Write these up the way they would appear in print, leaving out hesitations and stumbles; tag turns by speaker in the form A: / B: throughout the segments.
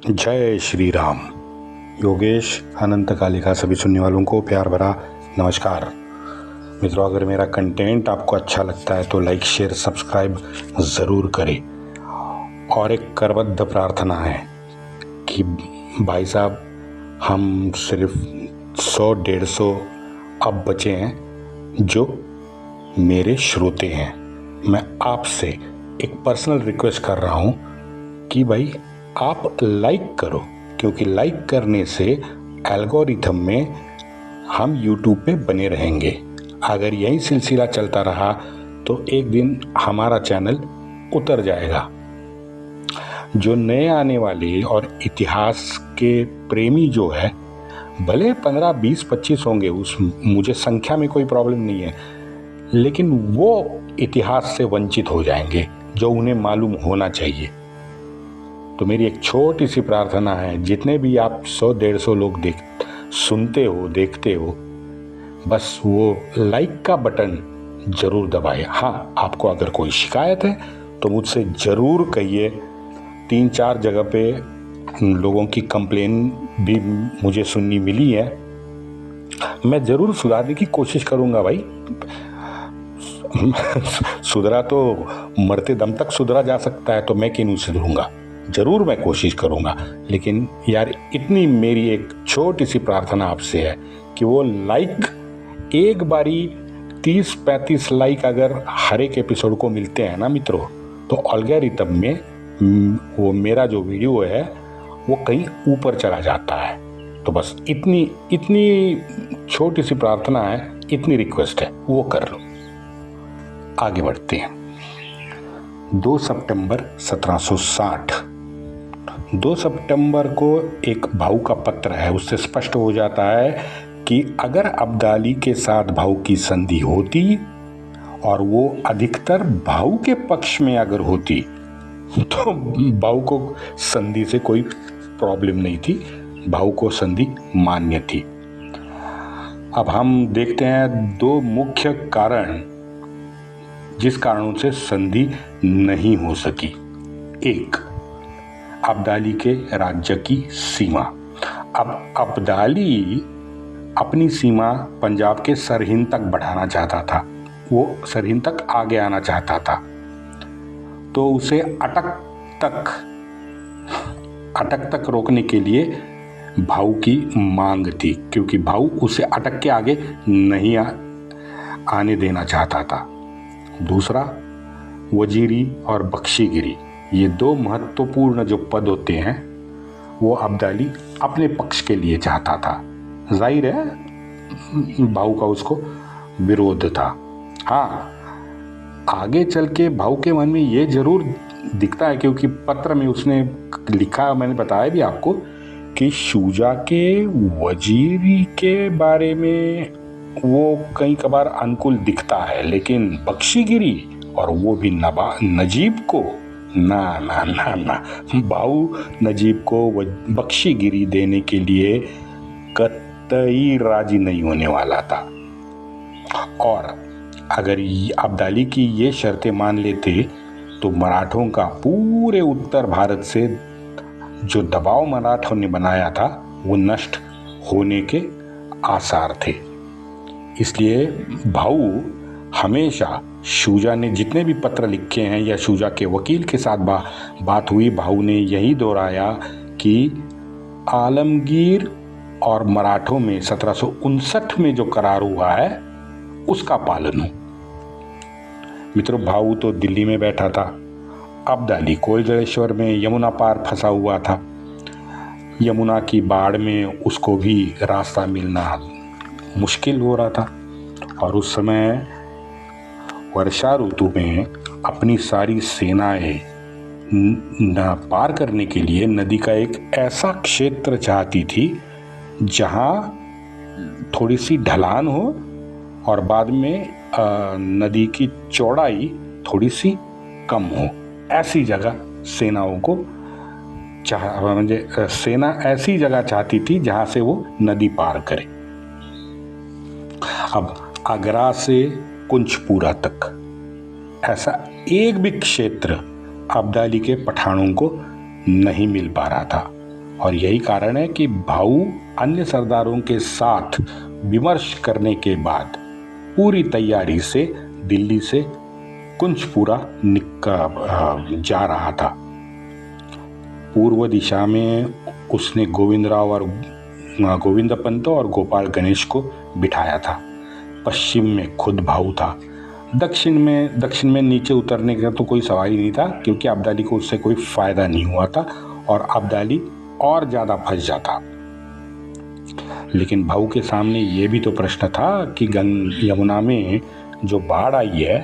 A: जय श्री राम। योगेश अनंत कालिका सभी सुनने वालों को प्यार भरा नमस्कार। मित्रों, अगर मेरा कंटेंट आपको अच्छा लगता है तो लाइक शेयर सब्सक्राइब ज़रूर करें। और एक करबद्ध प्रार्थना है कि भाई साहब, हम सिर्फ 100-150 अब बचे हैं जो मेरे श्रोते हैं। मैं आपसे एक पर्सनल रिक्वेस्ट कर रहा हूँ कि भाई आप लाइक करो, क्योंकि लाइक करने से एल्गोरिथम में हम यूट्यूब पे बने रहेंगे। अगर यही सिलसिला चलता रहा तो एक दिन हमारा चैनल उतर जाएगा। जो नए आने वाले और इतिहास के प्रेमी जो है, भले 15, 20, 25 होंगे, उस मुझे संख्या में कोई प्रॉब्लम नहीं है, लेकिन वो इतिहास से वंचित हो जाएंगे जो उन्हें मालूम होना चाहिए। तो मेरी एक छोटी सी प्रार्थना है, जितने भी आप 100-150 लोग सुनते हो, देखते हो, बस वो लाइक का बटन ज़रूर दबाएं। हाँ, आपको अगर कोई शिकायत है तो मुझसे ज़रूर कहिए। 3-4 जगह पे लोगों की कंप्लेन भी मुझे सुननी मिली है। मैं ज़रूर सुधारने की कोशिश करूँगा भाई। सुधरा तो मरते दम तक सुधरा जा सकता है, तो मैं क्यों नहीं सुधरूंगा। ज़रूर मैं कोशिश करूँगा। लेकिन यार, इतनी मेरी एक छोटी सी प्रार्थना आपसे है कि वो लाइक एक बारी 30-35 लाइक अगर हर एक एपिसोड को मिलते हैं ना मित्रों, तो एल्गोरिथम में वो मेरा जो वीडियो है वो कहीं ऊपर चला जाता है। तो बस इतनी छोटी सी प्रार्थना है, इतनी रिक्वेस्ट है, वो कर लो। आगे बढ़ते हैं। 2 सितंबर 1760, 2 सितंबर को एक भाऊ का पत्र है। उससे स्पष्ट हो जाता है कि अगर अब्दाली के साथ भाऊ की संधि होती और वो अधिकतर भाऊ के पक्ष में अगर होती तो भाऊ को संधि से कोई प्रॉब्लम नहीं थी, भाऊ को संधि मान्य थी। अब हम देखते हैं 2 मुख्य कारण जिस कारणों से संधि नहीं हो सकी। एक, अब्दाली के राज्य की सीमा। अब अब्दाली अपनी सीमा पंजाब के सरहिंद तक बढ़ाना चाहता था, वो सरहिंद तक आगे आना चाहता था। तो उसे अटक तक रोकने के लिए भाऊ की मांग थी, क्योंकि भाऊ उसे अटक के आगे नहीं आने देना चाहता था। दूसरा, वजीरी और बख्शीगिरी, ये 2 महत्वपूर्ण जो पद होते हैं वो अब्दाली अपने पक्ष के लिए चाहता था। जाहिर है भाऊ का उसको विरोध था। हाँ, आगे चल के भाऊ के मन में ये जरूर दिखता है, क्योंकि पत्र में उसने लिखा, मैंने बताया भी आपको, कि शुजा के वजीरी के बारे में वो कई कबार अनुकूल दिखता है, लेकिन बख्शीगिरी और वो भी नजीब को ना भाऊ नजीब को बख्शीगिरी देने के लिए कतई राजी नहीं होने वाला था। और अगर अब्दाली की ये शर्तें मान लेते तो मराठों का पूरे उत्तर भारत से जो दबाव मराठों ने बनाया था वो नष्ट होने के आसार थे। इसलिए भाऊ हमेशा, शुजा ने जितने भी पत्र लिखे हैं या शुजा के वकील के साथ बात हुई, भाऊ ने यही दोहराया कि आलमगीर और मराठों में 1759 में जो करार हुआ है उसका पालन हो। मित्रों, भाऊ तो दिल्ली में बैठा था, अब्दाली कोइलजलेश्वर में यमुना पार फंसा हुआ था। यमुना की बाढ़ में उसको भी रास्ता मिलना मुश्किल हो रहा था। और उस समय वर्षा ऋतु में अपनी सारी सेनाएं पार करने के लिए नदी का एक ऐसा क्षेत्र चाहती थी जहां थोड़ी सी ढलान हो और बाद में नदी की चौड़ाई थोड़ी सी कम हो। ऐसी जगह सेनाओं को सेना ऐसी जगह चाहती थी जहां से वो नदी पार करे। अब आगरा से कुंजपुरा तक ऐसा एक भी क्षेत्र अब्दाली के पठानों को नहीं मिल पा रहा था। और यही कारण है कि भाऊ अन्य सरदारों के साथ विमर्श करने के बाद पूरी तैयारी से दिल्ली से कुंजपुरा जा रहा था। पूर्व दिशा में उसने गोविंद पंत और गोपाल गणेश को बिठाया था। पश्चिम में खुद भाऊ था। दक्षिण में नीचे उतरने का तो कोई सवाल ही नहीं था, क्योंकि अब्दाली को उससे कोई फायदा नहीं हुआ था और अब्दाली और ज्यादा फंस जाता। लेकिन भाऊ के सामने ये भी तो प्रश्न था कि यमुना में जो बाढ़ आई है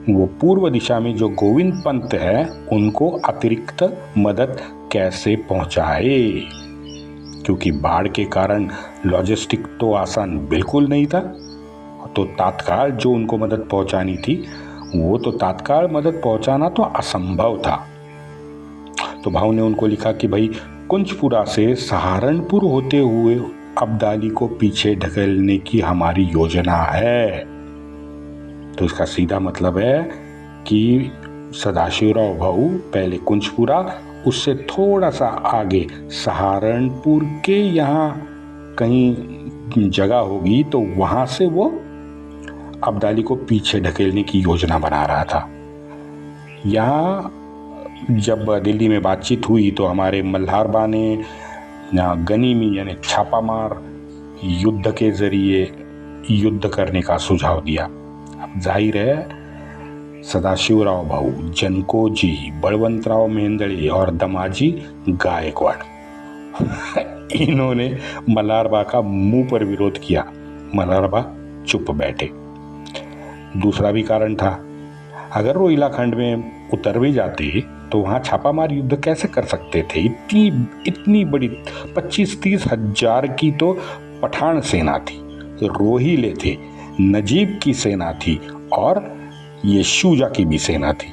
A: वो पूर्व दिशा में जो गोविंद पंत है उनको अतिरिक्त मदद कैसे पहुंचाए, क्योंकि बाढ़ के कारण लॉजिस्टिक तो आसान बिल्कुल नहीं था। तो तात्काल जो उनको मदद पहुंचानी थी वो तो तात्काल मदद पहुंचाना तो असंभव था। तो भाऊ ने उनको लिखा कि भाई कुंजपुरा से सहारनपुर होते हुए अब्दाली को पीछे ढकेलने की हमारी योजना है। तो इसका सीधा मतलब है कि सदाशिवराव भाऊ पहले कुंजपुरा, उससे थोड़ा सा आगे सहारनपुर के यहाँ कहीं जगह होगी तो वहां से वो अब्दाली को पीछे ढकेलने की योजना बना रहा था। यहाँ जब दिल्ली में बातचीत हुई तो हमारे मल्हारबा ने गनीमी यानी छापामार युद्ध के जरिए युद्ध करने का सुझाव दिया। अब जाहिर है सदाशिवराव भाऊ, जनकोजी, बलवंतराव मेंदड़े और दमाजी गायकवाड़ इन्होंने मल्हारबा का मुंह पर विरोध किया। मल्हारबा चुप बैठे। दूसरा भी कारण था, अगर रोहिला खंड में उतर भी जाते तो वहां छापामार युद्ध कैसे कर सकते थे। इतनी बड़ी 25-30 हजार की तो पठान सेना थी, रोहिले थे, नजीब की सेना थी और ये शुजा की भी सेना थी।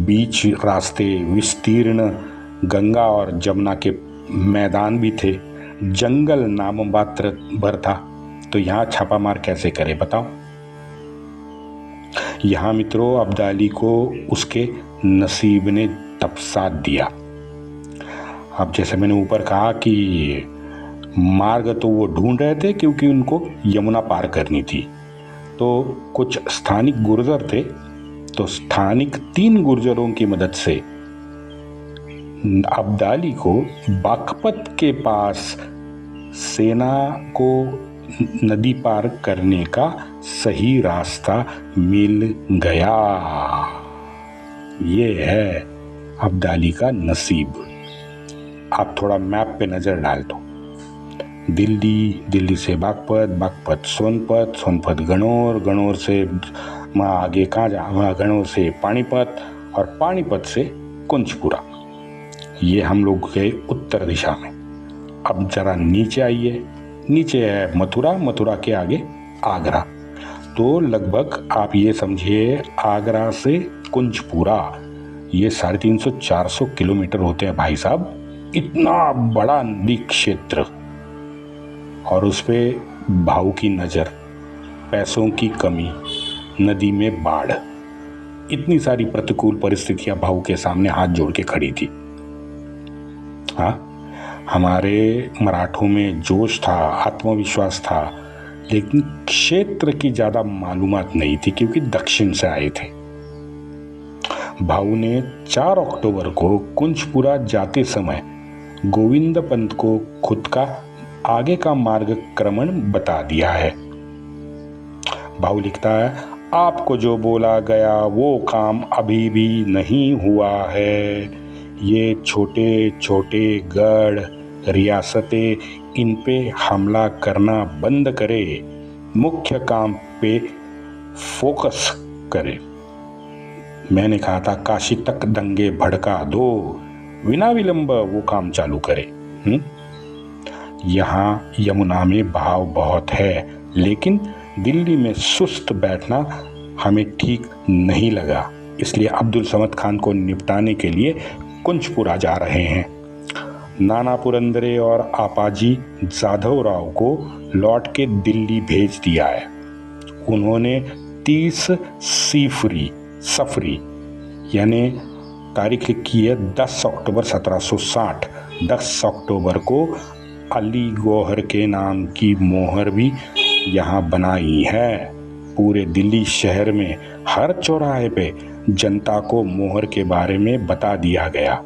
A: बीच रास्ते विस्तीर्ण गंगा और जमुना के मैदान भी थे, जंगल नाम मात्र भर था। तो यहाँ छापामार कैसे करे बताओ। यहाँ मित्रों अब्दाली को उसके नसीब ने तब साथ दिया। अब जैसे मैंने ऊपर कहा कि मार्ग तो वो ढूंढ रहे थे क्योंकि उनको यमुना पार करनी थी। तो कुछ स्थानिक गुर्जर थे, तो स्थानिक 3 गुर्जरों की मदद से अब्दाली को बागपत के पास सेना को नदी पार करने का सही रास्ता मिल गया। ये है अब्दाली का नसीब। आप थोड़ा मैप पे नजर डाल दो। दिल्ली से बागपत सोनपत गणौर से आगे कहाँ जा, गणौर से पानीपत और पानीपत से कुंजपुरा। ये हम लोग गए उत्तर दिशा में। अब जरा नीचे आइए, नीचे है मथुरा के आगे आगरा। तो लगभग आप ये समझिए आगरा से कुंजपुरा ये 350-400 किलोमीटर होते हैं भाई साहब। इतना बड़ा नदी क्षेत्र और उस पे भाऊ की नज़र, पैसों की कमी, नदी में बाढ़, इतनी सारी प्रतिकूल परिस्थितियां भाऊ के सामने हाथ जोड़ के खड़ी थी। हाँ, हमारे मराठों में जोश था, आत्मविश्वास था, लेकिन क्षेत्र की ज़्यादा मालूमात नहीं थी क्योंकि दक्षिण से आए थे। भाऊ ने 4 अक्टूबर को कुंजपुरा जाते समय गोविंद पंत को खुद का आगे का मार्गक्रमण बता दिया है। भाऊ लिखता है, आपको जो बोला गया वो काम अभी भी नहीं हुआ है। ये छोटे छोटे गढ़ रियासतें, इन पे हमला करना बंद करे, मुख्य काम पे फोकस करे। मैंने कहा था काशी तक दंगे भड़का दो, बिना विलंब वो काम चालू करे। यहाँ यमुना में भाव बहुत है, लेकिन दिल्ली में सुस्त बैठना हमें ठीक नहीं लगा, इसलिए अब्दुल समद खान को निपटाने के लिए कुंजपुरा जा रहे हैं। नाना पुरंदरे और आपाजी जाधव राव को लौट के दिल्ली भेज दिया है। उन्होंने 30 सफरी यानी तारीख लिखी है 10 अक्टूबर 1760। 10 अक्टूबर को अली गौहर के नाम की मोहर भी यहाँ बनाई है। पूरे दिल्ली शहर में हर चौराहे पे जनता को मोहर के बारे में बता दिया गया।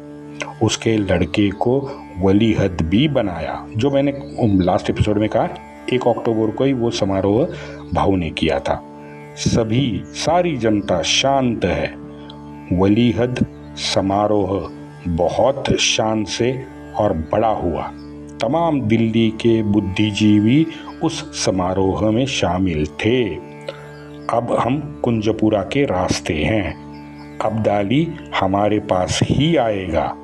A: उसके लड़के को वलीहद भी बनाया, जो मैंने लास्ट एपिसोड में कहा 1 अक्टूबर को ही वो समारोह भाऊ ने किया था। सारी जनता शांत है। वलीहद समारोह बहुत शान से और बड़ा हुआ। तमाम दिल्ली के बुद्धिजीवी उस समारोह में शामिल थे। अब हम कुंजपुरा के रास्ते हैं। अब्दाली हमारे पास ही आएगा।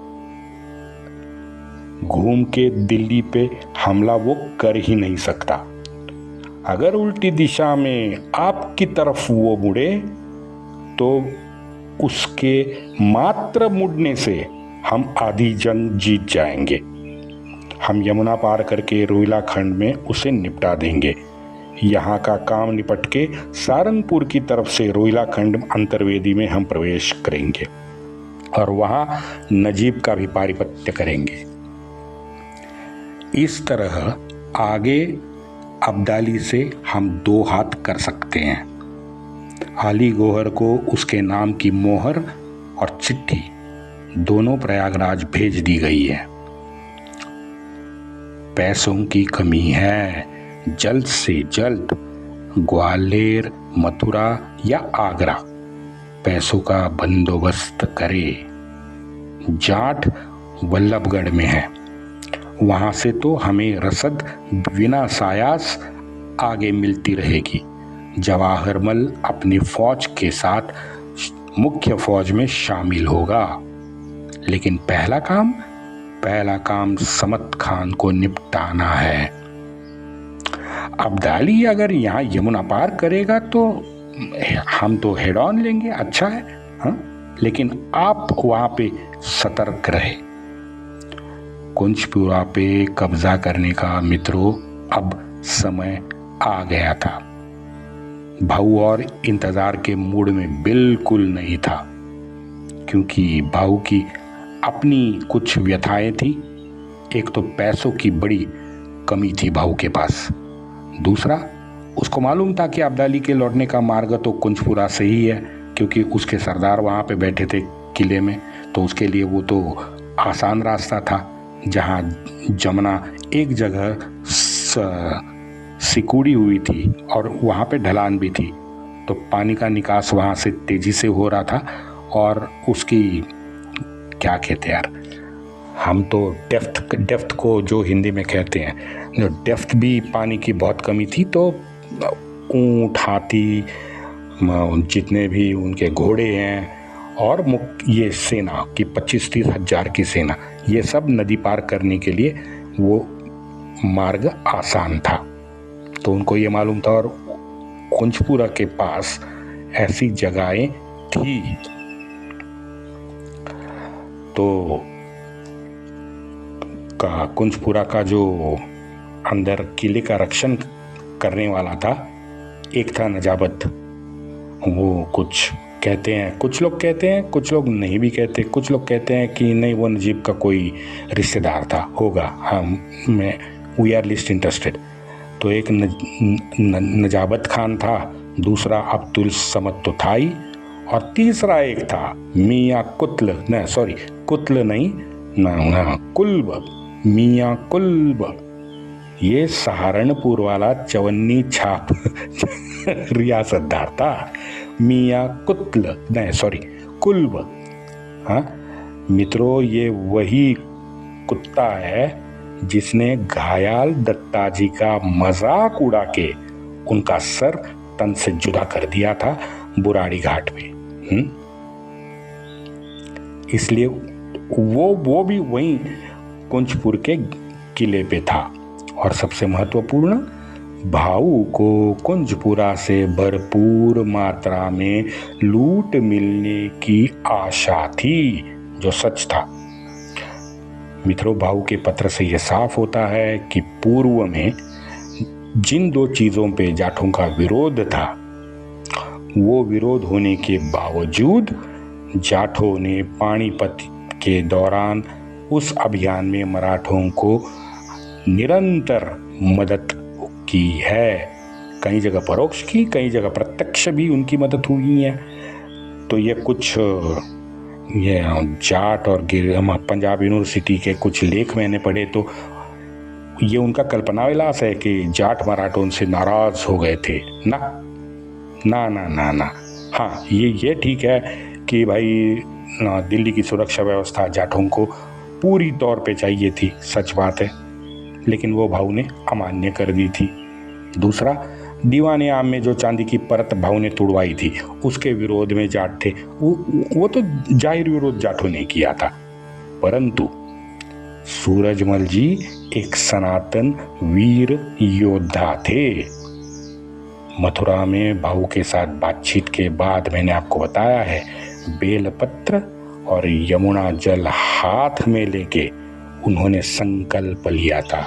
A: घूम के दिल्ली पे हमला वो कर ही नहीं सकता। अगर उल्टी दिशा में आपकी तरफ वो मुड़े तो उसके मात्र मुड़ने से हम आधी जंग जीत जाएंगे। हम यमुना पार करके रोहिलाखंड में उसे निपटा देंगे। यहाँ का काम निपट के सहारनपुर की तरफ से रोहिलाखंड अंतर्वेदी में हम प्रवेश करेंगे और वहाँ नजीब का भी पारिपत्य करेंगे। इस तरह आगे अब्दाली से हम 2 हाथ कर सकते हैं। अली गौहर को उसके नाम की मोहर और चिट्ठी दोनों प्रयागराज भेज दी गई है। पैसों की कमी है, जल्द से जल्द ग्वालियर, मथुरा या आगरा पैसों का बंदोबस्त करे। जाट वल्लभगढ़ में है, वहाँ से तो हमें रसद बिना सायास आगे मिलती रहेगी। जवाहरमल अपनी फौज के साथ मुख्य फौज में शामिल होगा। लेकिन पहला काम समत खान को निपटाना है। अब्दाली अगर यहाँ यमुना पार करेगा तो हम तो हेड ऑन लेंगे, अच्छा है, हाँ? लेकिन आप वहाँ पे सतर्क रहे। कुंजपुरा पे कब्जा करने का मित्रों अब समय आ गया था। भाऊ और इंतजार के मूड में बिल्कुल नहीं था, क्योंकि भाऊ की अपनी कुछ व्यथाएं थी। एक तो पैसों की बड़ी कमी थी भाऊ के पास। दूसरा, उसको मालूम था कि अब्दाली के लौटने का मार्ग तो कुंजपुरा से ही है, क्योंकि उसके सरदार वहाँ पे बैठे थे किले में, तो उसके लिए वो तो आसान रास्ता था। जहाँ जमुना एक जगह सिकुड़ी हुई थी और वहाँ पे ढलान भी थी, तो पानी का निकास वहाँ से तेजी से हो रहा था। और उसकी क्या कहते यार, हम तो डेप्थ को जो हिंदी में कहते हैं, जो डेप्थ भी पानी की बहुत कमी थी, तो ऊँट, हाथी, जितने भी उनके घोड़े हैं और ये सेना की 25-30 हज़ार की सेना, ये सब नदी पार करने के लिए वो मार्ग आसान था। तो उनको ये मालूम था और कुंजपुरा के पास ऐसी जगहें थी। तो कुंजपुरा का जो अंदर किले का रक्षण करने वाला था, एक था नजाबत। वो कुछ कहते हैं, कुछ लोग कहते हैं, कुछ लोग नहीं भी कहते। कुछ लोग कहते हैं कि नहीं, वो नजीब का कोई रिश्तेदार था, होगा, वी आर लिस्ट इंटरेस्टेड। तो एक नजाबत खान था, दूसरा अब्दुल समद तो था ही, और तीसरा एक था मियाँ कुल्ब, मियाँ कुल्ब। ये सहारनपुर वाला चवन्नी छाप रियासतदार था। मियाँ कुल्ब। हाँ मित्रों, ये वही कुत्ता है जिसने घायल दत्ताजी का मजाक उड़ा के उनका सर तन से जुदा कर दिया था बुराड़ी घाट पे। इसलिए वो भी वहीं कुंजपुर के किले पे था। और सबसे महत्वपूर्ण, भाऊ को कुंजपुरा से भरपूर मात्रा में लूट मिलने की आशा थी, जो सच था। मित्रों, भाऊ के पत्र से यह साफ होता है कि पूर्व में जिन 2 चीज़ों पे जाटों का विरोध था, वो विरोध होने के बावजूद जाठों ने पानीपत के दौरान उस अभियान में मराठों को निरंतर मदद की है। कई जगह परोक्ष की, कई जगह प्रत्यक्ष भी उनकी मदद हुई है। तो ये कुछ ये जाट और पंजाब यूनिवर्सिटी के कुछ लेख मैंने पढ़े, तो ये उनका कल्पना विलास है कि जाट मराठों से नाराज हो गए थे। ना ना ना ना ना। हाँ, ये ठीक है कि भाई दिल्ली की सुरक्षा व्यवस्था जाटों को पूरी तौर पे चाहिए थी, सच बात है, लेकिन वो भाऊ ने अमान्य कर दी थी। दूसरा, दीवाने आम में जो चांदी की परत भाऊ ने तुड़वाई थी, उसके विरोध में जाट थे। वो तो जाहिर विरोध जाटों ने किया था। परंतु सूरजमल जी एक सनातन वीर योद्धा थे। मथुरा में भाऊ के साथ बातचीत के बाद मैंने आपको बताया है, बेलपत्र और यमुना जल हाथ में लेके उन्होंने संकल्प लिया था।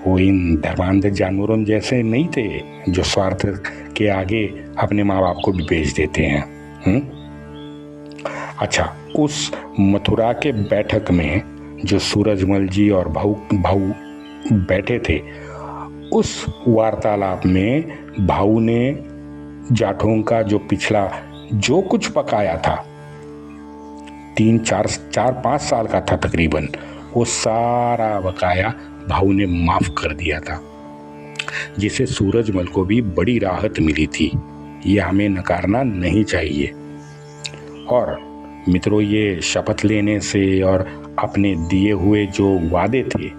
A: वो इन धर्मांध जानवरों जैसे नहीं थे जो स्वार्थ के आगे अपने माँ बाप को भी बेच देते हैं। अच्छा, उस मथुरा के बैठक में जो सूरजमल जी और भाऊ बैठे थे, उस वार्तालाप में भाऊ ने जाटों का जो पिछला जो कुछ पकाया था, 4-5 साल का था तकरीबन, वो सारा बकाया भाऊ ने माफ कर दिया था, जिससे सूरजमल को भी बड़ी राहत मिली थी। ये हमें नकारना नहीं चाहिए। और मित्रों, ये शपथ लेने से और अपने दिए हुए जो वादे थे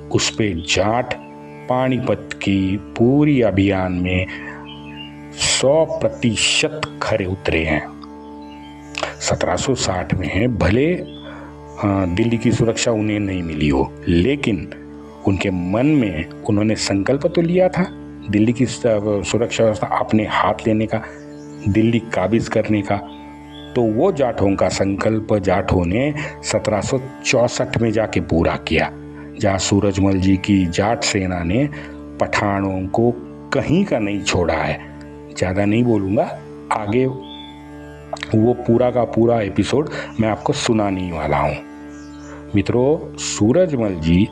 A: उस पे जाट पानीपत की पूरी अभियान में 100% खरे उतरे हैं। 1760 में भले दिल्ली की सुरक्षा उन्हें नहीं मिली हो, लेकिन उनके मन में उन्होंने संकल्प तो लिया था दिल्ली की सुरक्षा व्यवस्था अपने हाथ लेने का, दिल्ली काबिज करने का। तो वो जाटों का संकल्प जाटों ने 1764 में जाके पूरा किया, जहाँ सूरजमल जी की जाट सेना ने पठानों को कहीं का नहीं छोड़ा है। ज़्यादा नहीं बोलूँगा, आगे वो पूरा का पूरा एपिसोड मैं आपको सुनाने ही वाला हूँ। मित्रों, सूरजमल जी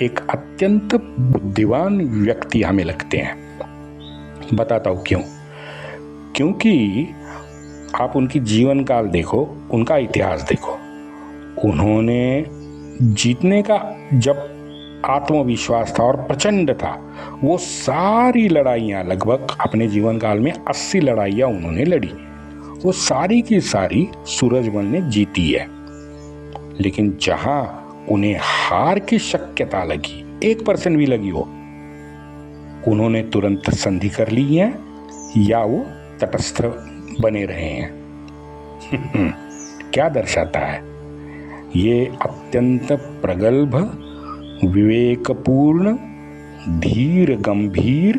A: एक अत्यंत बुद्धिमान व्यक्ति हमें लगते हैं। बताता हूँ क्यों। क्योंकि आप उनकी जीवन काल देखो, उनका इतिहास देखो। उन्होंने जीतने का जब आत्मविश्वास था और प्रचंड था, वो सारी लड़ाइयाँ, लगभग अपने जीवन काल में 80 लड़ाइयाँ उन्होंने लड़ी, वो सारी की सारी सूरजमल ने जीती है। लेकिन जहाँ उन्हें हार की शक्यता लगी, 1% भी लगी हो, उन्होंने तुरंत संधि कर ली है या वो तटस्थ बने रहे हैं। क्या दर्शाता है? ये अत्यंत प्रगल्भ, विवेकपूर्ण, धीर गंभीर,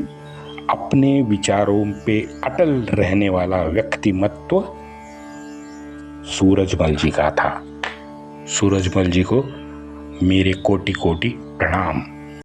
A: अपने विचारों पे अटल रहने वाला व्यक्तिमत्व सूरजमल जी का था। सूरजमल जी को मेरे कोटि कोटि प्रणाम।